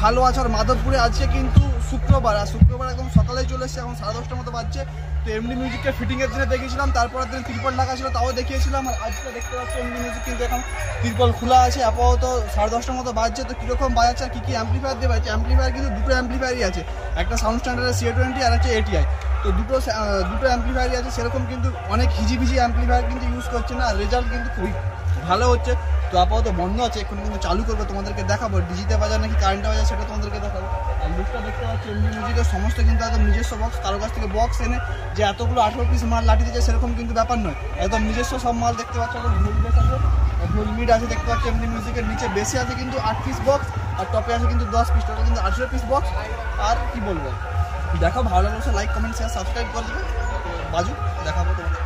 ভালো আছে। আর মাধবপুরে আজকে কিন্তু শুক্রবার, আর শুক্রবার একদম সকালে চলে এসছে, এখন 10:30টার মতো বাজছে। তো এমডি মিউজিককে ফিটিংয়ের দিনে দেখিয়েছিলাম, তারপরের দিন ত্রিপল ঢাকা ছিল, তাও দেখিয়েছিলাম। আর আজকে দেখতে পাচ্ছি এমডি মিউজিক কিন্তু এখন ত্রিপল খোলা আছে, আপাতত 10:30টার মতো বাজছে। তো কীরকম বাজাচ্ছে আর কী অ্যাম্পলিফায়ার দিয়ে বাজছে, অ্যাম্পলিফায়ার কিন্তু দুটো অ্যাম্পলিফায়ারই আছে, একটা সাউন্ড স্ট্যান্ডার্ডের CA20 আর একটা ATI। তো দুটো অ্যাম্পলিফায়ারই আছে, সেরকম কিন্তু অনেক হিজিবিজি অ্যাম্পলিফায়ার কিন্তু ইউজ করছে না, আর রেজাল্ট কিন্তু খুবই ভালো হচ্ছে। তো আপাতত বন্ধ আছে, এখন কিন্তু চালু করবো, তোমাদেরকে দেখাবো ডিজিতে বাজার নাকি কারেন্টে বাজার সেটা তোমাদেরকে দেখাবো। আর লুকটা দেখতে পাচ্ছি এমডি মিউজিকের সমস্ত কিন্তু একদম নিজস্ব বক্স, কারো কাছ থেকে বক্স এনে যে এতগুলো 18 পিস মাল লাঠি দিচ্ছে সেরকম কিন্তু ব্যাপার নয়, একদম নিজস্ব সব মাল দেখতে পাচ্ছ। এখন ঢোল বেস আছে, ঢোল মিড আছে দেখতে পাচ্ছি এমডি মিউজিকের। নিচে বেশি আছে কিন্তু 8 পিস বক্স, আর টপে আছে কিন্তু 10 পিস, টোটাল কিন্তু 18 পিস বক্স। আর কি বলবো, দেখো ভালো লাগলে লাইক কমেন্ট শেয়ার সাবস্ক্রাইব করে দেবে। বাজু দেখাবো তোমাদের।